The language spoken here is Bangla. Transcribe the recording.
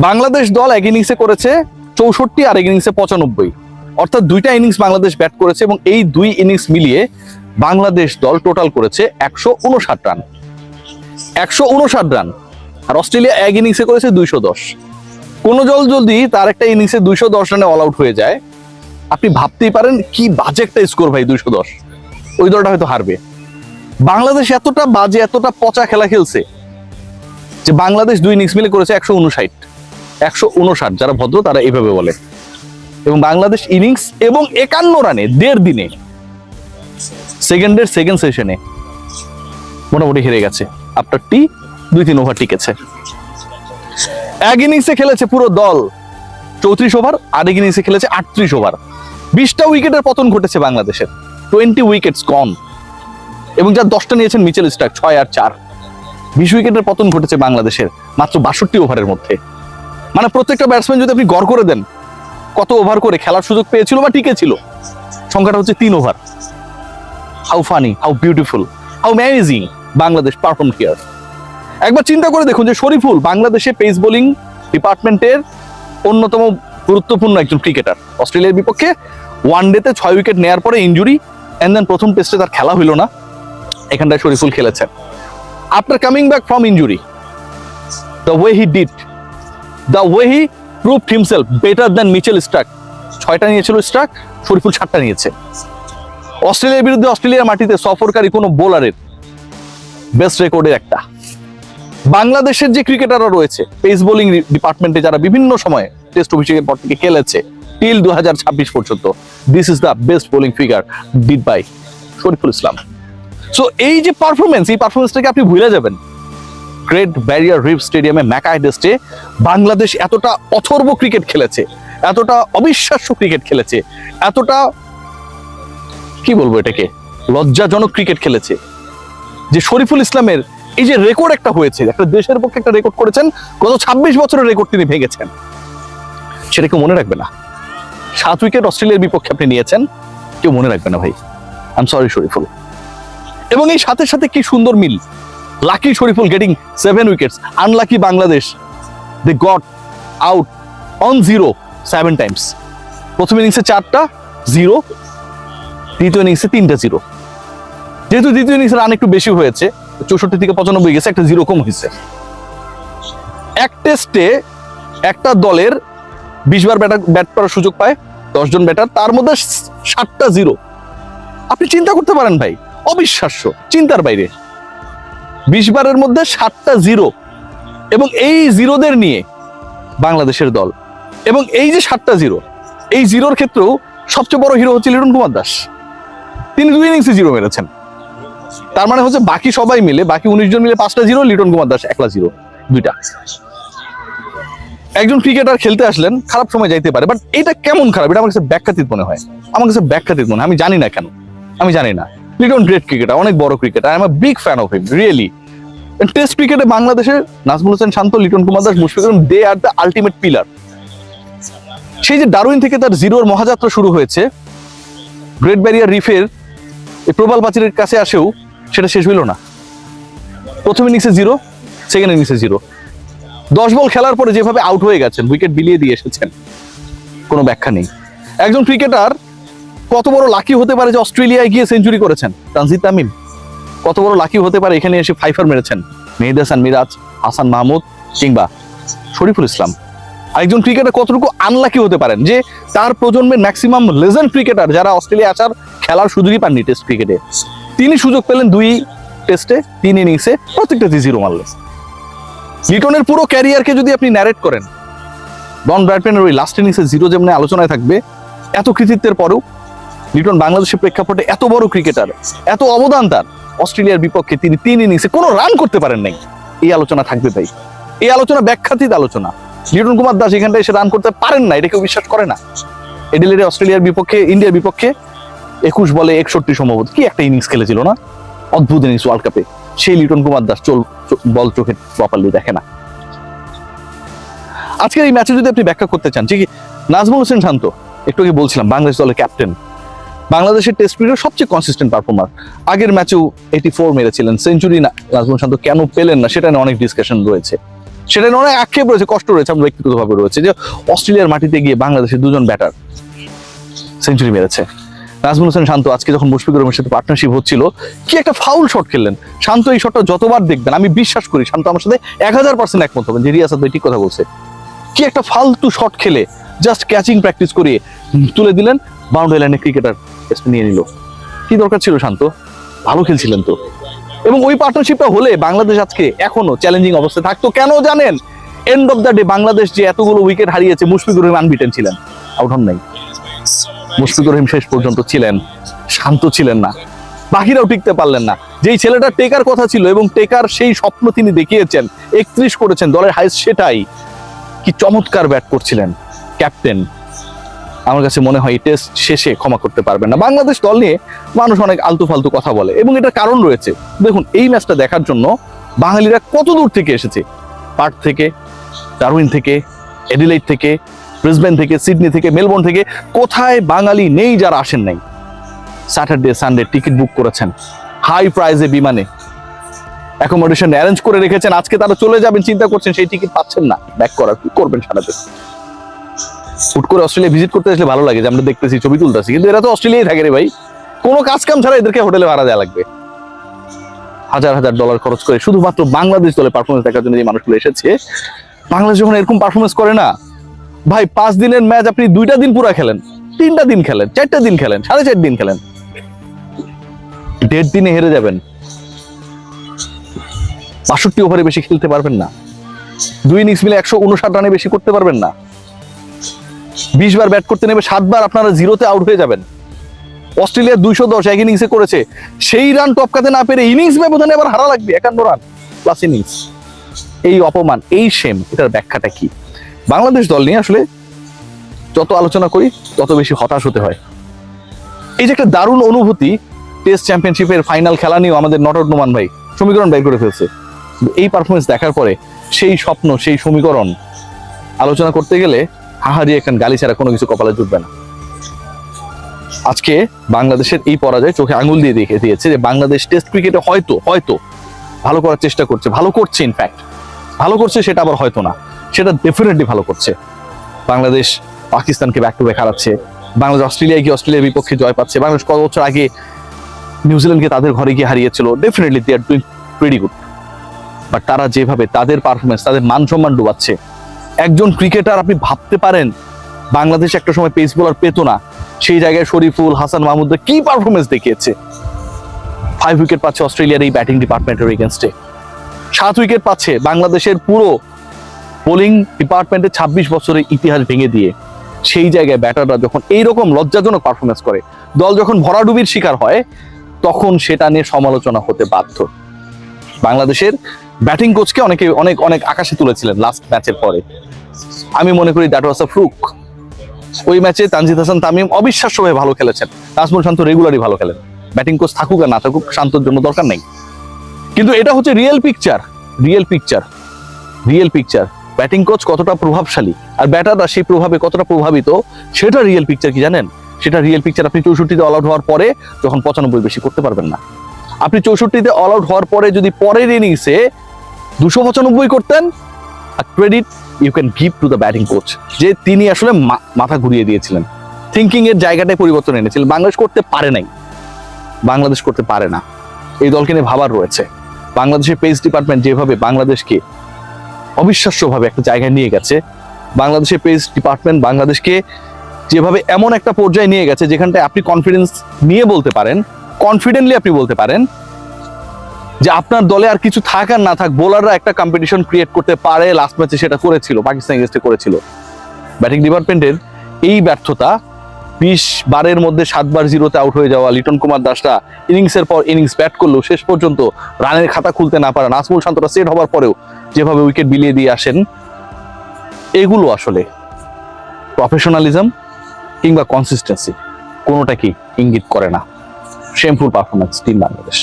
বাংলাদেশ দল এক ইনিংসে করেছে 64 আর এক ইনিংসে 95, অর্থাৎ দুইটা ইনিংস বাংলাদেশ ব্যাট করেছে এবং এই দুই ইনিংস মিলিয়ে বাংলাদেশ দল টোটাল করেছে 159 রান। 159 রান। আর অস্ট্রেলিয়া এক ইনিংসে করেছে 210। কোন দল যদি তার একটা ইনিংসে 210 রানে অল আউট হয়ে যায়, আপনি ভাবতেই পারেন কি বাজে একটা স্কোর ভাই 210। ওই দলটা হয়তো হারবে। বাংলাদেশ এতটা বাজে, এতটা পচা খেলা খেলছে যে বাংলাদেশ দুই ইনিংস মিলে করেছে 159। 159, যারা ভদ্র তারা এইভাবে বলে। এবং বাংলাদেশ ইনিংস এবং 51 রানে 1.5 দিনে সেকেন্ডের সেকেন্ড সেশনে মোটামুটি হেরে গেছে। আফটার টি 2-3 ওভার টিকেছে। এক ইনিংসে খেলেছে পুরো দল 34 ওভার, আরেক ইনিংসে খেলেছে 38 ওভার। 20টা উইকেটের পতন ঘটেছে বাংলাদেশের, 20 উইকেটস গন। এবং যার 10টা নিয়েছেন মিচেল স্টার্ক, 6 আর 4। 20 উইকেটের পতন ঘটেছে বাংলাদেশের মাত্র 62 ওভারের মধ্যে। মানে প্রত্যেকটা ব্যাটসম্যান যদি আপনি গড় করে দেন কত ওভার করে খেলার সুযোগ পেয়েছিল বা টিকেছিল, সংখ্যাটা হচ্ছে 3 over. How funny, how beautiful, how amazing Bangladesh perform here. একবার চিন্তা করে দেখুন যে শরীফুল বাংলাদেশে পেস বোলিং ডিপার্টমেন্টের অন্যতম গুরুত্বপূর্ণ একজন ক্রিকেটার। অস্ট্রেলিয়ার বিপক্ষে ওয়ানডেতে 6 উইকেট নেয়ার পরে ইনজুরি, এন্ড দেন প্রথম টেস্টে তার খেলা হইল না। এখানটায় শরীফুল খেলেছেন। After coming back from injury, the way he did, the way he proved himself better than Mitchell Starc. 6টা নিয়েছিল স্টার্ক, শরীফুল 7টা নিয়েছে। অস্ট্রেলিয়ার বিরুদ্ধে অস্ট্রেলিয়ার মাটিতে সফরকারী কোনো বোলারের বেস্ট রেকর্ডের একটা। বাংলাদেশের যে ক্রিকেটাররা রয়েছে পেস বোলিং ডিপার্টমেন্টে, যারা বিভিন্ন সময়ে টেস্ট অভিষেকের পর থেকে খেলেছে টিল 2026 পর্যন্ত, this is the best bowling figure did by Shariful Islam. So এই যে পারফরমেন্স, এই পারফরমেন্সটাকে আপনি ভুলে যাবেন। গ্রেট ব্যারিয়ার রিফ স্টেডিয়ামে ম্যাকাই টেস্টে বাংলাদেশ এতটা অথর্ব ক্রিকেট খেলেছে, এতটা অবিশ্বাস্য ক্রিকেট খেলেছে, এতটা কি বলবো এটাকে লজ্জাজনক ক্রিকেট খেলেছে যে শরীফুল ইসলামের এই যে রেকর্ড একটা হয়েছে, একটা দেশের পক্ষে একটা রেকর্ড করেছেন, গত 26 বছরের রেকর্ড তিনি ভেঙেছেন। সেটা কেউ মনে রাখবে না। 7 উইকেট অস্ট্রেলিয়ার বিপক্ষে আপনি নিয়েছেন, কেউ মনে রাখবে না ভাই। I am sorry Shoriful. এবং এই সাথে সাথে কি সুন্দর মিল, lucky Shoriful getting 7 wickets, unlucky Bangladesh they got out on 0 7 times. প্রথম ইনিংসে 4টা 0, দ্বিতীয় ইনিংসে 3টা 0। যেহেতু দ্বিতীয় ইনিংসে রান একটু বেশি হয়েছে, 64 থেকে 95 গেছে, একটা 0 কম হয়েছে। এক টেস্টে একটা দলের 20 বার ব্যাট করার সুযোগ পায় 10 জন ব্যাটার, তার মধ্যে 7টা 0। আপনি চিন্তা করতে পারেন ভাই, অবিশ্বাস্য, চিন্তার বাইরে। 20 বারের মধ্যে 7টা 0, এবং এই জিরোদের নিয়ে বাংলাদেশের দল। এবং এই যে 7টা 0, এই জিরোর ক্ষেত্রেও সবচেয়ে বড় হিরো হচ্ছে লিটন কুমার দাস। তিনি 2 ইনিংসে 0 মেরেছেন। তার মানে হচ্ছে বাকি সবাই মিলে, বাকি 19 জন মিলে 5টা 0, লিটন কুমার দাস একলা 0, 2টা। একজন ক্রিকেটার খেলতে আসলেন, খারাপ সময় যাইতে পারে, বাট এটা কেমন খারাপ, এটা আমার কাছে ব্যাখ্যাতীত মনে হয়। আমার কাছে ব্যাখ্যাতীত মনে হয়, আমি জানি না কেন, আমি জানি না। লিটন গ্রেট ক্রিকেটার, অনেক বড় cricketer, I am a big fan of him really. Test ক্রিকেটে বাংলাদেশের নাজমুল হোসেন শান্ত, লিটন কুমার দাস, মুশফিকুর রহিম, দে আর দ্য আলটিমেট পিলার। সেই যে ডারউইন থেকে তার জিরোর মহাযাত্রা শুরু হয়েছে, গ্রেট ব্যারিয়ার রিফের এই প্রবাল প্রাচীরের কাছে আসেও সেটা শেষ হইল না। প্রথম ইনিংসে 0, সেকেন্ড ইনিংসে 0। 10 বল খেলার পরে যেভাবে আউট হয়ে গেছেন, উইকেট বিলিয়ে দিয়ে এসেছেন, কোনো ব্যাখ্যা নেই। একজন ক্রিকেটার কত বড় লাকি হতে পারে যে অস্ট্রেলিয়ায় গিয়ে সেঞ্চুরি করেছেন, তানজিদ তামিম। কত বড় লাকি হতে পারে এখানে এসে 5 মেরেছেন মেহেদী হাসান মিরাজ, হাসান মাহমুদ কিংবা শরীফুল ইসলাম। আরেকজন ক্রিকেটার কতটুকু আনলাকি হতে পারেন যে তার প্রজন্মের ম্যাক্সিমাম লেজেন্ড ক্রিকেটার যারা অস্ট্রেলিয়া আসার খেলার সুযোগই পাননি টেস্ট ক্রিকেটে, তিনি সুযোগ পেলেন 2 টেস্টে 3 ইনিংসে প্রত্যেকটাতে 0 মারলেন। লিটনের পুরো ক্যারিয়ারকে যদি আপনি ন্যারেট করেন, ডন ব্র্যাডম্যানের ওই লাস্ট ইনিংসে 0 যেমন আলোচনায় থাকবে, এত কৃতিত্বের পরেও লিটন বাংলাদেশের প্রেক্ষাপটে এত বড় ক্রিকেটার, এত অবদান তার, অস্ট্রেলিয়ার বিপক্ষে তিনি 3 ইনিংসে কোনো রান করতে পারেন নাই। এই আলোচনা থাকবে ভাই, এই আলোচনা ব্যাখ্যাতীত আলোচনা। লিটন কুমার দাস এখানটা এসে রান করতে পারেন না, এটা কেউ বিশ্বাস করে না। এডিলেডে অস্ট্রেলিয়ার বিপক্ষে, ইন্ডিয়ার বিপক্ষে 21 বলে 61 সম্ভবত কি একটা ইনিংস খেলেছিল না, অদ্ভুত ইনিংস ওয়ার্ল্ড কাপে। সেই লিটন কুমার দাস বল চোখে প্রপারলি দেখে না। আজকের এই ম্যাচে যদি আপনি ব্যাখ্যা করতে চান, যে নাজমুল হোসেন শান্ত, একটু আগে বলছিলাম বাংলাদেশ দলের ক্যাপ্টেন, বাংলাদেশের টেস্ট ক্রিকেটের সবচেয়ে কনসিস্টেন্ট পারফর্মার। আগের ম্যাচেও 84 মেরেছিলেন, সেঞ্চুরি না নাজমুল শান্ত কেন পেলেন না সেটা নিয়ে অনেক ডিসকাশন রয়েছে। সেটা নিয়ে অনেক আক্ষেপ রয়েছে, কষ্ট রয়েছে, আমার ব্যক্তিগতভাবে রয়েছে যে অস্ট্রেলিয়ার মাটিতে গিয়ে বাংলাদেশের দুজন ব্যাটার সেঞ্চুরি মেরেছে। নাজমুল হোসেন শান্ত আজকে যখন মুশফিকুর রহমানের সাথে পার্টনারশিপ হচ্ছিল, কি একটা ফাউল শট খেললেন শান্ত। এই শটটা যতবার দেখবেন, আমি বিশ্বাস করি শান্ত আমার সাথে 1000% একমত হবেন যে রিয়াসাত ভাই ঠিক কথা বলছে। কি একটা ফালতু শট খেলে জাস্ট ক্যাচিং প্র্যাকটিস করিয়ে তুলে দিলেন, বাউন্ডারি লাইনে ক্রিকেটার নিয়ে নিল। কি দরকার ছিল শান্ত? ভালো খেলছিলেন তো। এবং ওই পার্টনারশিপটা হলে বাংলাদেশ আজকে এখনো চ্যালেঞ্জিং অবস্থায় থাকতো। কেন জানেন? End of the day Bangladesh যে এতগুলো উইকেট হারিয়েছে, মুশফিকুর রহিম আনবিটেন ছিলেন, আউট হন নাই। মুশফিকুর রহিম শেষ পর্যন্ত ছিলেন, শান্ত ছিলেন না, বাকিরাও টিকতে পারলেন না। যেই ছেলেটা টেকার কথা ছিল এবং টেকার সেই স্বপ্ন তিনি দেখিয়েছেন, 31 করেছেন, দলের হাইস্ট, সেটাই। কি চমৎকার ব্যাট করছিলেন ক্যাপ্টেন। আমার কাছে মনে হয় টেস্ট শেষে ক্ষমা করতে পারবেন না। বাংলাদেশ দল নিয়ে মানুষ অনেক আলতু ফালতু কথা বলে এবং এটার কারণ রয়েছে। দেখুন, এই ম্যাচটা দেখার জন্য বাঙালিরা কত দূর থেকে এসেছে। পার্থ থেকে, ডারউইন থেকে, এডিলেইড থেকে, ব্রিসবেন থেকে, সিডনি থেকে, মেলবোর্ন থেকে, কোথায় বাঙালি নেই যারা আসেন নাই। স্যাটারডে সানডে টিকিট বুক করেছেন, হাই প্রাইজে বিমানে অ্যাকোমোডেশন অ্যারেঞ্জ করে রেখেছেন। আজকে তারা চলে যাবেন, চিন্তা করছেন সেই টিকিট পাচ্ছেন না, ব্যাক করার কি করবেন সারাদিন? হুট করে অস্ট্রেলিয়া ভিজিট করতে আসলে ভালো লাগে যে আমরা দেখতেছি, ছবি তুলতেছি, কিন্তু এরা তো অস্ট্রেলিয়ায় থাকে রে ভাই। কোনো কাজ কাম ছাড়া এদেরকে হোটেলে ভাড়া দেওয়া লাগবে। হাজার হাজার ডলার খরচ করে শুধুমাত্র বাংলাদেশ দলে পারফরমেন্স দেখার জন্য যে মানুষগুলো এসেছে। বাংলাদেশ যখন এরকম পারফরমেন্স করে না ভাই, 5 দিনের ম্যাচ আপনি 2টা দিন পুরা খেলেন, 3টা দিন খেলেন, 4টা দিন খেলেন, 4.5 দিন খেলেন, 1.5 দিনে হেরে যাবেন। 62 ওভারে বেশি খেলতে পারবেন না। 2 ইনিংস মিলে 159 রানে বেশি করতে পারবেন না। 20 বার ব্যাট করতে নেবে, 7 বার আপনারা জিরোতে আউট হয়ে যাবেন। অস্ট্রেলিয়া 210 এক ইনিংসে করেছে, সেই রান টপকাতে না পেরে ইনিংস ব্যবধানে আবার হারা লাগবে 51 রান প্লাস ইনিংস। এই অপমান, এই শেম, এটার ব্যাখ্যাটা কি? বাংলাদেশ দল নিয়ে আসলে যত আলোচনা করি তত বেশি হতাশ হতে হয়। এই যে একটা দারুণ অনুভূতি, টেস্ট চ্যাম্পিয়নশিপের ফাইনাল খেলা নিয়েও আমাদের নট আউট নোমান ভাই সমীকরণ বের করে ফেলছে। এই পারফরমেন্স দেখার পরে সেই স্বপ্ন, সেই সমীকরণ আলোচনা করতে গেলে হাহারি একখান গালি ছাড়া কোনো কিছু কপালে জুটবে না। আজকে বাংলাদেশের এই পরাজয় চোখে আঙুল দিয়ে দেখে দিয়েছে যে বাংলাদেশ টেস্ট ক্রিকেটে হয়তো ভালো করার চেষ্টা করছে, ভালো করছে, ইনফ্যাক্ট ভালো করছে, সেটা আবার হয়তো না, সেটা ডেফিনেটলি ভালো করছে। বাংলাদেশ পাকিস্তানকে ব্যাক টু ব্যাক হারাচ্ছে, বাংলাদেশ অস্ট্রেলিয়ায় গিয়ে অস্ট্রেলিয়ার বিপক্ষে জয় পাচ্ছে, বাংলাদেশ কত বছর আগে নিউজিল্যান্ডকে তাদের ঘরে গিয়ে হারিয়েছিল। Definitely they are doing pretty good, but তারা যেভাবে তাদের পারফরমেন্স, তাদের মান সম্মান ডুবাচ্ছে, একজন ক্রিকেটার আপনি ভাবতে পারেন বাংলাদেশ একটা সময় পেস বোলার পেতো না, সেই জায়গায় শরীফুল, হাসান মাহমুদরা কি পারফরমেন্স দেখিয়েছে। 5 উইকেট পাচ্ছে অস্ট্রেলিয়ার এই ব্যাটিং ডিপার্টমেন্টের এগেনস্টে, 7 উইকেট পাচ্ছে বাংলাদেশের পুরো বোলিং ডিপার্টমেন্টের 26 বছরের ইতিহাস ভেঙে দিয়ে। সেই জায়গায় ব্যাটাররা যখন এইরকম লজ্জাজনক পারফরমেন্স করে, দল যখন ভরাডুবির শিকার হয়, তখন সেটা নিয়ে সমালোচনা হতে বাধ্য। বাংলাদেশের ব্যাটিং কোচকে অনেক আকাশে তুলেছিলেন লাস্ট ম্যাচের পরে। আমি মনে করি দ্যাট ওয়াজ আ ফ্লুক। ওই ম্যাচে তানজিদ হাসান তামিম অবিশ্বাস্যভাবে ভালো খেলেছেন, নাজমুল শান্ত রেগুলারই ভালো খেলেন। ব্যাটিং কোচ থাকুক আর না থাকুক, শান্তর জন্য দরকার নেই। কিন্তু এটা হচ্ছে রিয়েল পিকচার। ব্যাটিং কোচ কতটা প্রভাবশালী আর ব্যাটাররা সেই প্রভাবে কতটা প্রভাবিত, সেটা রিয়েল পিকচার। কি জানেন? সেটা রিয়েল পিকচার আপনি 64তে অল আউট হওয়ার পরে যখন 95 বেশি করতে পারবেন না। আপনি 64তে অল আউট হওয়ার পরে যদি পরের ইনিংসে 295 করতেন, credit you can give to the batting coach, যে তিনি আসলে মাথা ঘুরিয়ে দিয়েছিলেন, থিঙ্কিং এর জায়গাটায় পরিবর্তন এনেছিলেন। বাংলাদেশ করতে পারে নাই, বাংলাদেশ করতে পারে না। এই দলকে নিয়ে ভাবার রয়েছে। বাংলাদেশের পেস ডিপার্টমেন্ট যেভাবে বাংলাদেশকে অবিশ্বাস্যভাবে একটা জায়গায় নিয়ে গেছে, বাংলাদেশের পেস ডিপার্টমেন্ট বাংলাদেশকে যেভাবে এমন একটা পর্যায়ে নিয়ে গেছে যেখানটায় আপনি কনফিডেন্স নিয়ে বলতে পারেন, কনফিডেন্টলি আপনি বলতে পারেন যে আপনার দলে আর কিছু থাক আর না থাক, বোলাররা একটা কম্পিটিশন ক্রিয়েট করতে পারে। লাস্ট ম্যাচে সেটা করেছিল, পাকিস্তান এগেইনস্টে করেছিল। ব্যাটিং ডিপার্টমেন্টের এই ব্যর্থতা, 20 বারের মধ্যে 7 বার জিরোতে আউট হয়ে যাওয়া, লিটন কুমার দাসরা ইনিংসের পর ইনিংস ব্যাট করলেও শেষ পর্যন্ত রানের খাতা খুলতে না পারা, নাজমুল শান্তরা সেট হওয়ার পরেও যেভাবে উইকেট বিলিয়ে দিয়ে আসেন, এগুলো আসলে প্রফেশনালিজম কিংবা কনসিস্টেন্সি কোনোটা কি ইঙ্গিত করে না। Shameful performance team Bangladesh.